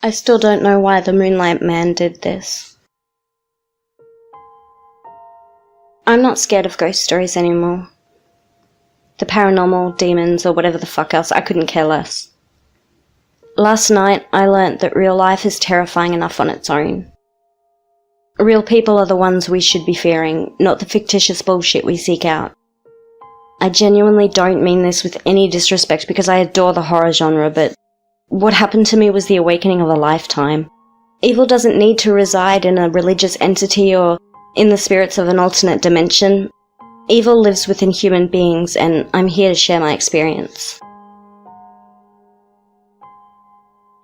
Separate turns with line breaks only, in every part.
I still don't know why the Moonlight Man did this. I'm not scared of ghost stories anymore. The paranormal, demons, or whatever the fuck else, I couldn't care less. Last night, I learnt that real life is terrifying enough on its own. Real people are the ones we should be fearing, not the fictitious bullshit we seek out. I genuinely don't mean this with any disrespect because I adore the horror genre, but what happened to me was the awakening of a lifetime. Evil doesn't need to reside in a religious entity or in the spirits of an alternate dimension. Evil lives within human beings, and I'm here to share my experience.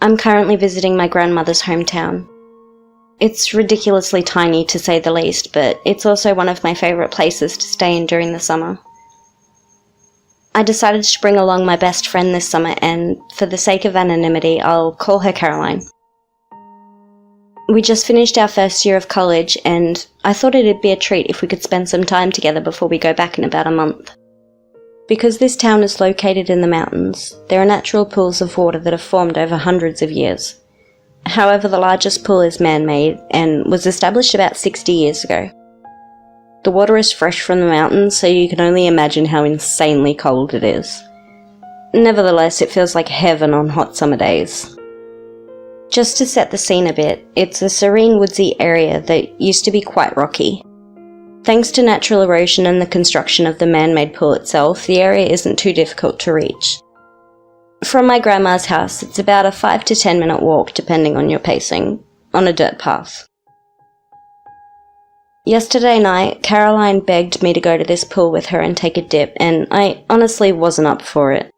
I'm currently visiting my grandmother's hometown. It's ridiculously tiny to say the least, but it's also one of my favourite places to stay in during the summer. I decided to bring along my best friend this summer, and for the sake of anonymity, I'll call her Caroline. We just finished our first year of college, and I thought it'd be a treat if we could spend some time together before we go back in about a month. Because this town is located in the mountains, there are natural pools of water that have formed over hundreds of years. However, the largest pool is man-made and was established about 60 years ago. The water is fresh from the mountains, so you can only imagine how insanely cold it is. Nevertheless, it feels like heaven on hot summer days. Just to set the scene a bit, it's a serene woodsy area that used to be quite rocky. Thanks to natural erosion and the construction of the man-made pool itself, the area isn't too difficult to reach. From my grandma's house, it's about a 5 to 10 minute walk depending on your pacing, on a dirt path. Yesterday night, Caroline begged me to go to this pool with her and take a dip, and I honestly wasn't up for it.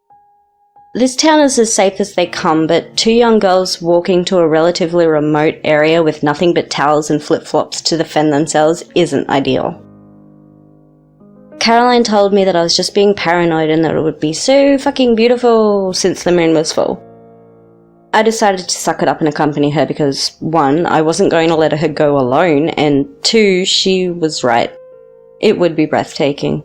This town is as safe as they come, but two young girls walking to a relatively remote area with nothing but towels and flip-flops to defend themselves isn't ideal. Caroline told me that I was just being paranoid and that it would be so fucking beautiful since the moon was full. I decided to suck it up and accompany her because, 1, I wasn't going to let her go alone, and 2, she was right. It would be breathtaking.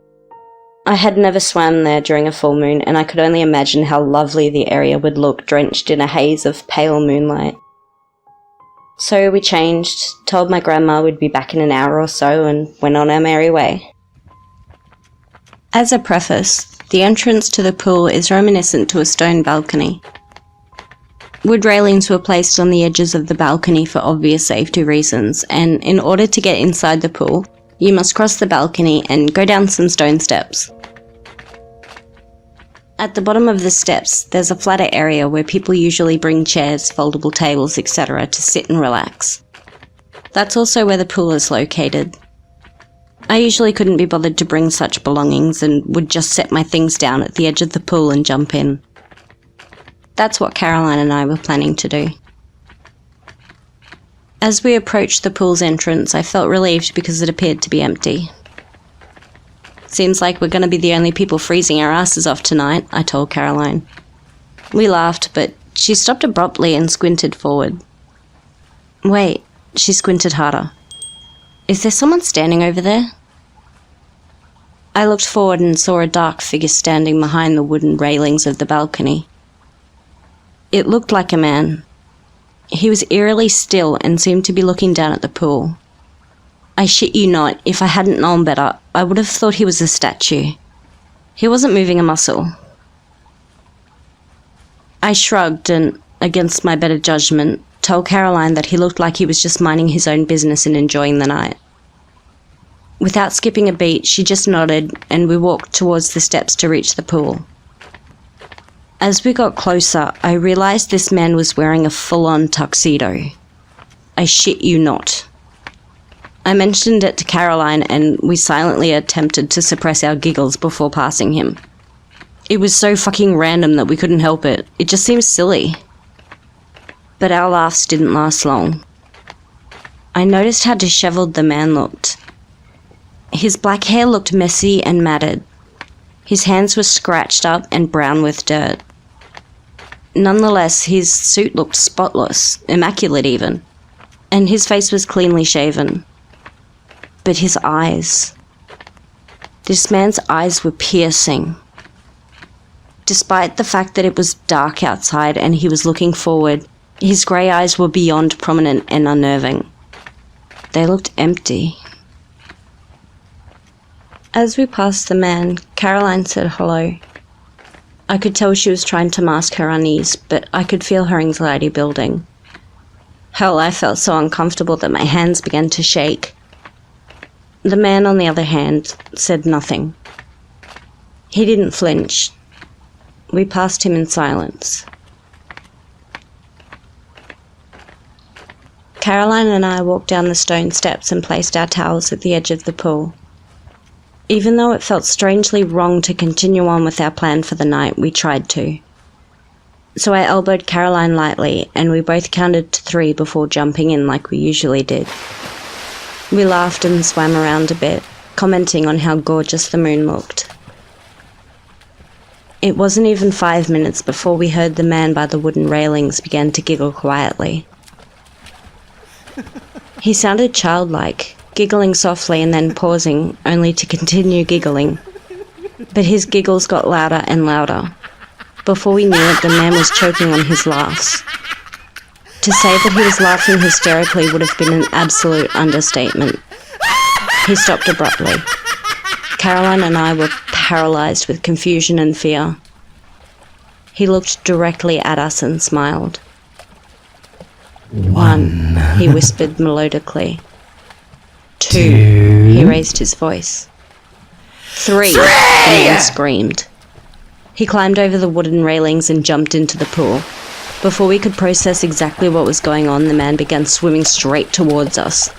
I had never swam there during a full moon, and I could only imagine how lovely the area would look drenched in a haze of pale moonlight. So we changed, told my grandma we'd be back in an hour or so, and went on our merry way. As a preface, the entrance to the pool is reminiscent to a stone balcony. Wood railings were placed on the edges of the balcony for obvious safety reasons, and in order to get inside the pool, you must cross the balcony and go down some stone steps. At the bottom of the steps, there's a flatter area where people usually bring chairs, foldable tables, etc. to sit and relax. That's also where the pool is located. I usually couldn't be bothered to bring such belongings and would just set my things down at the edge of the pool and jump in. That's what Caroline and I were planning to do. As we approached the pool's entrance, I felt relieved because it appeared to be empty. Seems like we're going to be the only people freezing our asses off tonight, I told Caroline. We laughed, but she stopped abruptly and squinted forward. Wait, she squinted harder. Is there someone standing over there? I looked forward and saw a dark figure standing behind the wooden railings of the balcony. It looked like a man. He was eerily still and seemed to be looking down at the pool. I shit you not, if I hadn't known better, I would have thought he was a statue. He wasn't moving a muscle. I shrugged and, against my better judgment, told Caroline that he looked like he was just minding his own business and enjoying the night. Without skipping a beat, she just nodded and we walked towards the steps to reach the pool. As we got closer, I realised this man was wearing a full-on tuxedo. I shit you not. I mentioned it to Caroline and we silently attempted to suppress our giggles before passing him. It was so fucking random that we couldn't help it. It just seemed silly. But our laughs didn't last long. I noticed how dishevelled the man looked. His black hair looked messy and matted. His hands were scratched up and brown with dirt. Nonetheless, his suit looked spotless, immaculate even, and his face was cleanly shaven. But his eyes... This man's eyes were piercing. Despite the fact that it was dark outside and he was looking forward, His grey eyes were beyond prominent and unnerving. They looked empty. As we passed the man, Caroline said hello. I could tell she was trying to mask her unease, but I could feel her anxiety building. Hell, I felt so uncomfortable that my hands began to shake. The man, on the other hand, said nothing. He didn't flinch. We passed him in silence. Caroline and I walked down the stone steps and placed our towels at the edge of the pool. Even though it felt strangely wrong to continue on with our plan for the night, we tried to. So I elbowed Caroline lightly, and we both counted to 3 before jumping in like we usually did. We laughed and swam around a bit, commenting on how gorgeous the moon looked. It wasn't even 5 minutes before we heard the man by the wooden railings begin to giggle quietly. He sounded childlike, giggling softly and then pausing, only to continue giggling. But his giggles got louder and louder. Before we knew it, the man was choking on his laughs. To say that he was laughing hysterically would have been an absolute understatement. He stopped abruptly. Caroline and I were paralysed with confusion and fear. He looked directly at us and smiled. 1, he whispered melodically. 2, he raised his voice. 3, the man screamed. He climbed over the wooden railings and jumped into the pool. Before we could process exactly what was going on, the man began swimming straight towards us.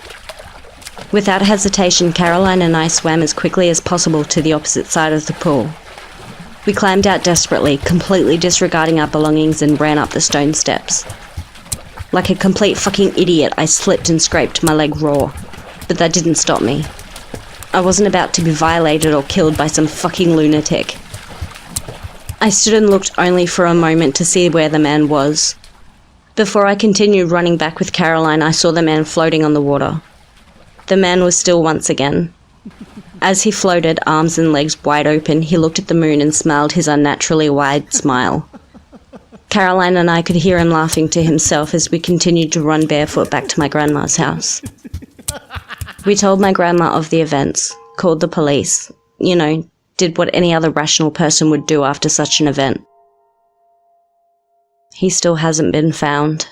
Without hesitation, Caroline and I swam as quickly as possible to the opposite side of the pool. We climbed out desperately, completely disregarding our belongings, and ran up the stone steps. Like a complete fucking idiot, I slipped and scraped my leg raw, but that didn't stop me. I wasn't about to be violated or killed by some fucking lunatic. I stood and looked only for a moment to see where the man was. Before I continued running back with Caroline, I saw the man floating on the water. The man was still once again. As he floated, arms and legs wide open, he looked at the moon and smiled his unnaturally wide smile. Caroline and I could hear him laughing to himself as we continued to run barefoot back to my grandma's house. We told my grandma of the events, called the police, did what any other rational person would do after such an event. He still hasn't been found.